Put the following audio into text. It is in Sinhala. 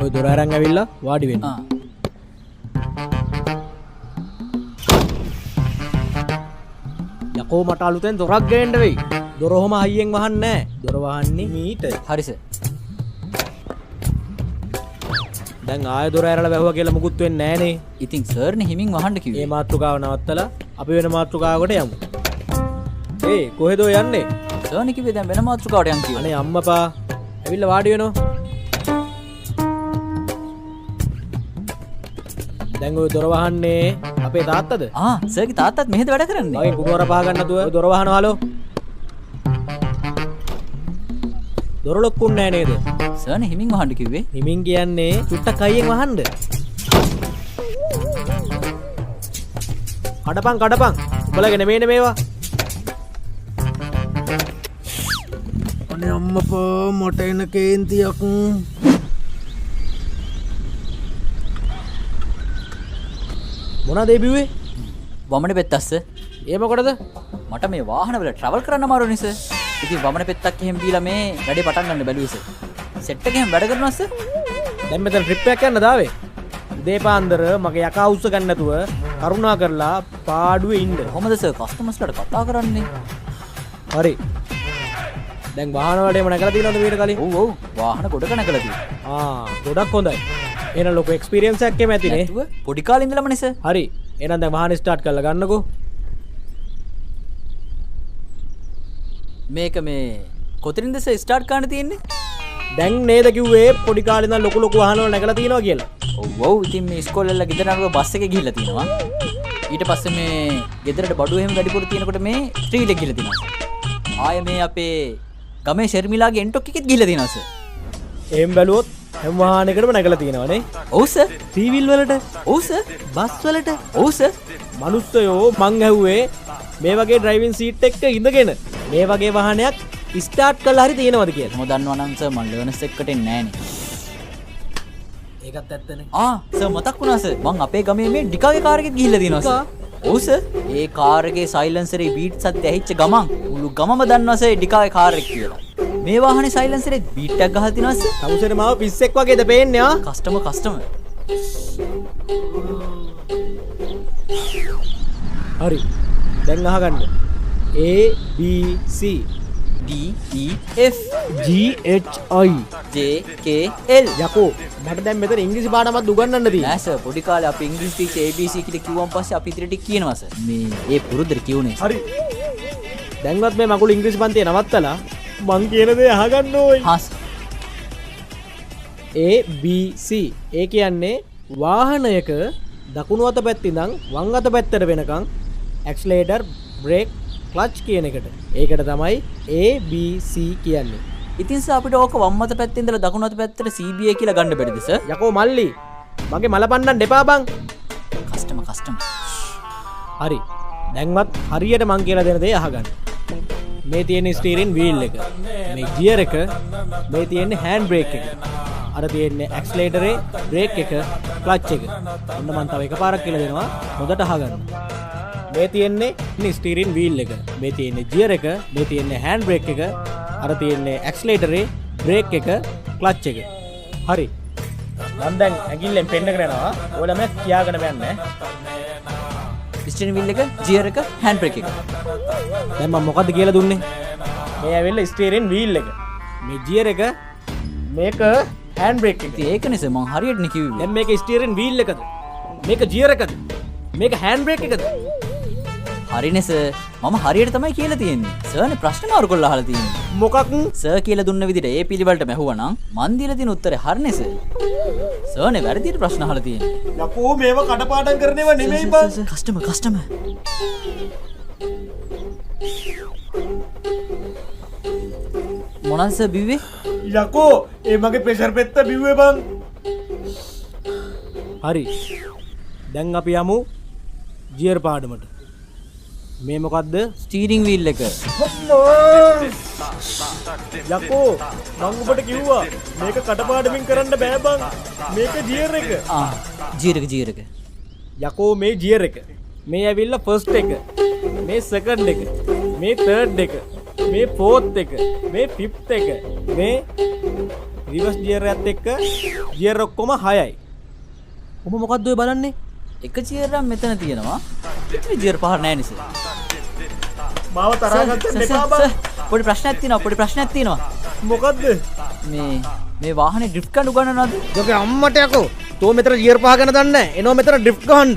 ඔය දොර අරන් ඇවිල්ලා වාඩි වෙන්න. යකෝ මට අලුතෙන් දොරක් ගේන්න වෙයි. දොර ඔහම හයියෙන් වහන්නේ නැහැ. දොර වහන්නේ මීට. හරි සර්. දැන් ආය දොර ඇරලා වැහුවා කියලා මුකුත් වෙන්නේ නැහනේ. ඉතින් සර් නේ හිමින් වහන්න කිව්වේ. මේ මාතෘකාව නවත්තලා අපි වෙන මාතෘකාවකට යමු. ඒ කොහෙද ඔය යන්නේ? සර් නේ කිව්වේ දැන් වෙන මාතෘකාවට යන්න කියලා. අනේ අම්මපා ඇවිල්ලා වාඩි වෙනවා. දැන් ඔය දොර වහන්නේ අපේ තාත්තද? සර්ගේ තාත්තත් මෙහෙද වැඩ කරන්නේ. මගේ කුණුවර පහ ගන්න නැතුව දොර වහනවා හලෝ. දොර ලොක්කුන්නේ නැහැ නේද? සර් නේ හිමින් වහන්න කිව්වේ. හිමින් කියන්නේ චුට්ටක් අයියෙන් වහන්න. කඩපන්. උඹලගේ නෙමෙයිනේ මේවා. අනේ අම්මපා මට එන කේන්තියක්. මොනවද ඒ බිව්වේ? වමනේ පෙත්තස්ස. ඒ මොකටද? මට මේ වාහනවල ට්‍රැවල් කරන්න අමාරු නිසා. ඉතින් වමනේ පෙත්තක් එහෙම බීලා මේ වැඩේ පටන් ගන්න බැලුවේ සර්. සෙට් එකෙන් වැඩ කරනවා සර්. දැන් මෙතන ට්‍රිප් එකක් යන්න දාවේ. උදේපාන්දර මගේ යකා උස්ස ගන්න නැතුව කරුණා කරලා පාඩුවේ ඉන්න. කොහමද සර් කස්ටමර්ස්ලාට කතා කරන්නේ? හරි. දැන් වාහන වලේම නැගලා තියෙනවද මීට කලින්? ඔව් වාහන ගොඩක නැගලා තියෙනවා. ගොඩක් හොඳයි. එහෙනම් ලොකු එක්ස්පීරියන්ස් එකක් එමෙ ඇතිනේ. පොඩි කාලේ ඉඳලම නේ සර්. හරි. එහෙනම් දැන් වාහන ස්ටාර්ට් කරලා ගන්නකෝ. මේක මේ කොතනින්ද සර් ස්ටාර්ට් කරන්න තියෙන්නේ? දැන් නේද කිව්වේ පොඩි කාලේ ඉඳන් ලොකු වාහන වල නැගලා තියෙනවා කියලා. ඔව් ඉතින් මේ ඉස්කෝලේ ගෙදර නරුව බස් එකේ ගිහිල්ලා තියෙනවා. ඊට පස්සේ මේ ගෙදරට බඩු එහෙම වැඩිපුර තියෙනකොට මේ ස්ට්‍රීට් එක ගිහිල්ලා තියෙනවා. ආයේ මේ අපේ ගමේ ෂර්මිලාගේ එන්ටොක් එකෙත් ගිහිල්ලා තියෙනවා සර්. එහෙම බැලුවොත් හැම වාහනයකටම නැගලා තියෙනවා නේ. ඔව් සර්. ටීවිල් වලට, ඔව් සර්. බස් වලට, ඔව් සර්. මනුස්සයෝ මං ඇහුවේ මේ වගේ ඩ්‍රයිවිං සීට් එක ඉඳගෙන මේ වගේ වාහනයක් ස්ටාර්ට් කරලා හරි තියෙනවද කියලා. මොකද දන්නව නම් සර් මම ලර්නර්ස් එක්කට එන්නේ නැහනේ. ඒකත් ඇත්තනේ. සර් මතක් වුණා සර්. මං අපේ ගමේ මේ ඩිකාගේ කාර් එකෙත් ගිහිල්ලා තියෙනවා සර්. ඔව් සර්. ඒ කාර් එකේ සයිලන්සරේ බීට් සද්ද ඇහිච්ච ගමන් මුළු ගමම දන්නවා සර් ඩිකාගේ කාර් එක කියලා. මේ වාහනේ සයිලන්සරේ බීට් එකක් ගහලා තිනවා සර්. තමුසෙට මාව පිස්සෙක් වගේද පේන්නේ ආ? කස්ටමර්. හරි. දැන් අහගන්න. A B C D E F G H I J K L. යකෝ මට දැන් මෙතන ඉංග්‍රීසි පාඩමක් උගන්වන්න තියෙනවා. නෑ සර් පොඩි කාලේ අපි ඉංග්‍රීසි ටීචර් ABC කියලා කිව්වන් පස්සේ අපි ඉදිරියට කියනවා සර්. මේ ඒ පුරුද්දට කියුනේ. හරි. දැන්වත් මේ මගුල ඉංග්‍රීසි පන්තිය නවත්තලා මං කියන දේ අහගන්න ඕයි. සර්. A B C ඒ කියන්නේ වාහනයක දකුණු අත පැත්තේ ඉඳන් වම් අත පැත්තට වෙනකන් ඇක්සලරේටර්, බ්‍රේක්, ක්ලච් කියන එකට. ඒකට තමයි A B C කියන්නේ. ඉතින් සර් අපිට ඕක වම් අත පැත්තේ ඉඳලා දකුණු අත පැත්තට CBA කියලා ගන්න බැරිද සර්? යකෝ මල්ලි මගේ මල පන්නන්න එපා බං. කස්ටමර්. හරි. දැන්වත් හරියට මං කියලා දෙන දේ අහගන්න. මේ තියෙන ස්ටීරින් වීල් එක, මේ ගියර් එක, මේ තියෙන්නේ හෑන්ඩ් බ්‍රේක් එක. අර තියෙන්නේ ඇක්සලරේටරේ බ්‍රේක් එක, ක්ලච් එක. ඔන්න මං තව එකපාරක් කියලා දෙනවා. හොඳට අහගන්න. මේ තියෙන්නේ ස්ටීරින් වීල් එක, මේ තියෙන්නේ ගියර් එක, මේ තියෙන්නේ හෑන්ඩ් බ්‍රේක් එක, අර තියෙන්නේ ඇක්සලරේටරේ බ්‍රේක් එක, ක්ලච් එක. හරි. මං දැන් ඇඟිල්ලෙන් පෙන්නගෙන යනවා. ඔයාලා මම කියාගෙන යන්නේ. ස්ටියරින් වීල් එක, ගියර් එක, හෑන්ඩ් බ්‍රේක් එක. දැන් මම මොකද්ද කියලා දුන්නේ? මේ ඇවිල්ලා ස්ටියරින් වීල් එක. මේ ගියර් එක, මේක හෑන්ඩ් බ්‍රේක් එක. ඉතින් ඒකනේ සර් මං හරියටනේ කිව්වේ. දැන් මේක ස්ටියරින් වීල් එකද? මේක ගියර් එකද? මේක හෑන්ඩ් බ්‍රේක් එකද? හරිනේ සර්. මම හරියට තමයි කියලා තියෙන්නේ. සර්නේ ප්‍රශ්න මාරු කරලා අහලා තියෙන්නේ. මොකක්? සර් කියලා දුන්න විදිහට ඒ පිළිවෙලට මැහුවා නම් මන් දීලා තියෙන උත්තරේ හරිනේ සර්. සර්නේ වැරදියට ප්‍රශ්න අහලා තියෙන්නේ. යකෝ මේව කඩපාඩම් කරන ඒවා නෙමෙයි බං. කස්ටමර්. මොනවාද සර් බිව්වේ? යකෝ ඒ මගේ ප්‍රෙෂර් පෙත්ත බිව්වේ බං. හරි. දැන් අපි යමු ගියර් පාඩමට. මේ මොකද්ද? ස්ටීරින් වීල් එක. යකෝ මං ඔබට කිව්වා මේක කටපාඩමින් කරන්න බෑ බං. මේක ගියර් එක. ගියර් එක. යකෝ මේ ගියර් එක. මේ ඇවිල්ලා ෆස්ට් එක. මේ සෙකන්ඩ් එක. මේ තර්ඩ් එක. මේ ෆෝර්ත් එක. මේ ෆිෆ්ත් එක. මේ රිවර්ස් ගියර් එකත් එක්ක ගියර් ඔක්කොම 6යි. ඔබ මොකද්ද ඔය බලන්නේ? එක ගියර් එකක් මෙතන තියෙනවා. ඉතින් ගියර් පහක් නැහැ නේ සර්. මාව තරහ ගන්න එපා බං. පොඩි ප්‍රශ්නයක් තියෙනවා. මොකද්ද? මේ වාහනේ ඩ්‍රිෆ්ට් කරන්න උගන්නනවද? ජෝකේ අම්මට යකෝ. තෝ මෙතන ගියර් පහ ගැන දන්නේ නැහැ. එනවා මෙතන ඩ්‍රිෆ්ට් ගහන්න.